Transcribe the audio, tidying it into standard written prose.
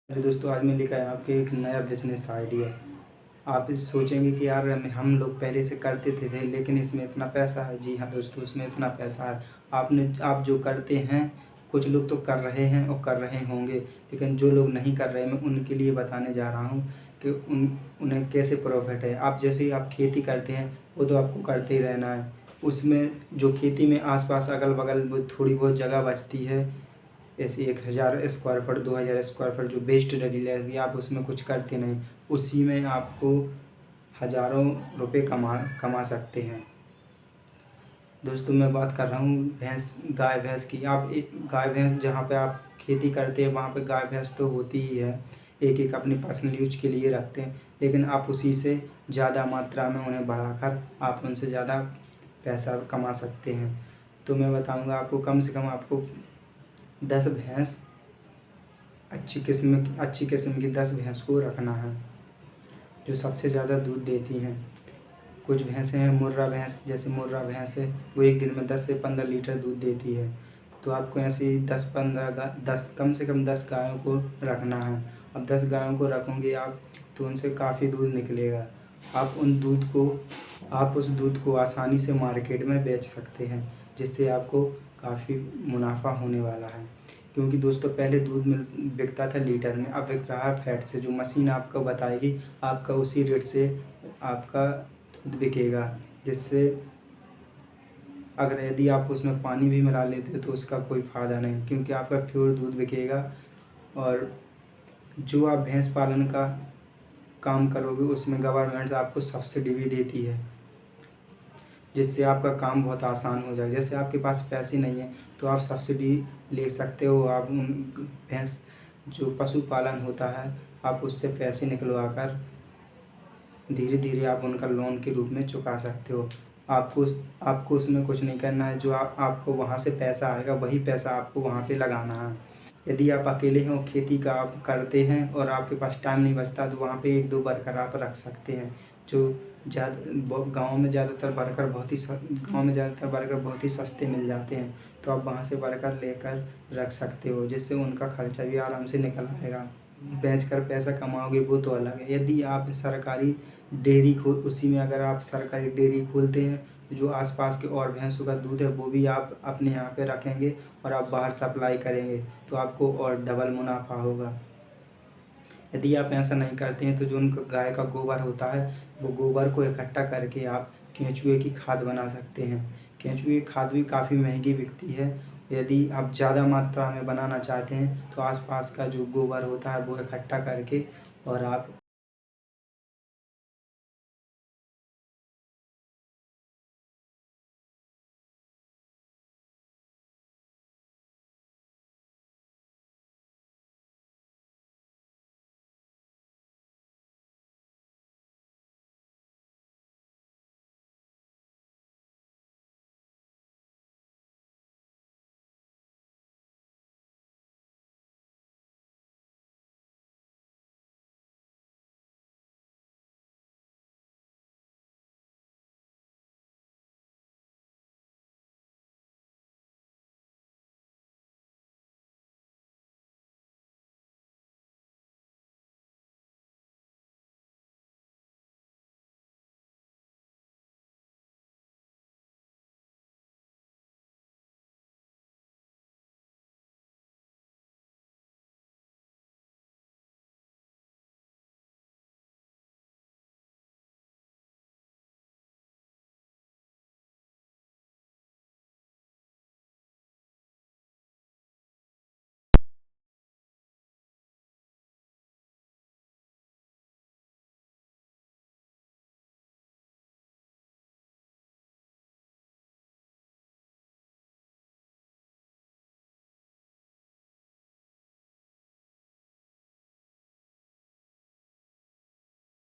अरे दोस्तों, आज मैं लेकर आया आपके एक नया बिजनेस आइडिया। आप इस सोचेंगे कि यार हम लोग पहले से करते थे लेकिन इसमें इतना पैसा है। जी हाँ दोस्तों, इसमें इतना पैसा है। आप जो करते हैं, कुछ लोग तो कर रहे हैं और कर रहे होंगे, लेकिन जो लोग नहीं कर रहे, मैं उनके लिए बताने जा रहा हूँ कि उन्हें कैसे प्रॉफिट है। आप जैसे ही आप खेती करते हैं, वो तो आपको करते ही रहना है। उसमें जो खेती में आसपास अगल बगल वो थोड़ी बहुत जगह बचती है, ऐसी 1000 स्क्वायर फुट 2000 स्क्वायर फुट जो वेस्ट डली रहती है, आप उसमें कुछ करते नहीं, उसी में आपको हज़ारों रुपए कमा सकते हैं। दोस्तों, मैं बात कर रहा हूँ गाय भैंस की। आप एक गाय भैंस जहाँ पे आप खेती करते हैं, वहाँ पे गाय भैंस तो होती ही है, एक एक अपने पर्सनल यूज के लिए रखते हैं, लेकिन आप उसी से ज़्यादा मात्रा में उन्हें बढ़ाकर आप उनसे ज़्यादा पैसा कमा सकते हैं। तो मैं बताऊँगा आपको, कम से कम आपको 10 भैंस, अच्छी किस्म की 10 भैंस को रखना है, जो सबसे ज़्यादा दूध देती हैं। कुछ भैंसें हैं मुर्रा भैंस, जैसे मुर्रा भैंस है, वो एक दिन में 10 से 15 लीटर दूध देती है। तो आपको ऐसे ही 10 कम से कम 10 गायों को रखना है। अब 10 गायों को रखोगे आप, तो उनसे काफ़ी दूध निकलेगा। आप उस दूध को आसानी से मार्केट में बेच सकते हैं, जिससे आपको काफ़ी मुनाफा होने वाला है। क्योंकि दोस्तों, पहले दूध बिकता था लीटर में, अब बिक रहा है फैट से। जो मशीन आपको बताएगी, आपका उसी रेट से आपका दूध बिकेगा। जिससे अगर यदि आप उसमें पानी भी मिला लेते तो उसका कोई फ़ायदा नहीं, क्योंकि आपका प्योर दूध बिकेगा। और जो आप भैंस पालन का काम करोगे, उसमें गवर्नमेंट आपको सब्सिडी भी देती है, जिससे आपका काम बहुत आसान हो जाए। जैसे आपके पास पैसे नहीं हैं, तो आप सब्सिडी ले सकते हो। आप उन भैंस जो पशुपालन होता है, आप उससे पैसे निकलवा कर धीरे धीरे आप उनका लोन के रूप में चुका सकते हो। आपको उसमें कुछ नहीं करना है। जो आपको वहाँ से पैसा आएगा, वही पैसा आपको वहाँ पे लगाना है। यदि आप अकेले हैं और खेती का आप करते हैं और आपके पास टाइम नहीं बचता, तो वहाँ पे 1-2 वर्कर आप रख सकते हैं। जो गाँव में ज़्यादातर वर्कर बहुत ही सस्ते मिल जाते हैं, तो आप वहाँ से वर्कर लेकर रख सकते हो, जिससे उनका खर्चा भी आराम से निकल आएगा। बेचकर पैसा कमाओगे वो तो अलग है। यदि आप उसी में अगर आप सरकारी डेयरी खोलते हैं, तो जो आसपास के और भैंसों का दूध है, वो भी आप अपने यहाँ पे रखेंगे और आप बाहर सप्लाई करेंगे, तो आपको और डबल मुनाफा होगा। यदि आप ऐसा नहीं करते हैं, तो जो उनका गाय का गोबर होता है, वो गोबर को इकट्ठा करके आप केंचुए की खाद बना सकते हैं। केंचुए की खाद भी काफ़ी महंगी बिकती है। यदि आप ज़्यादा मात्रा में बनाना चाहते हैं, तो आसपास का जो गोबर होता है, वो इकट्ठा करके और आप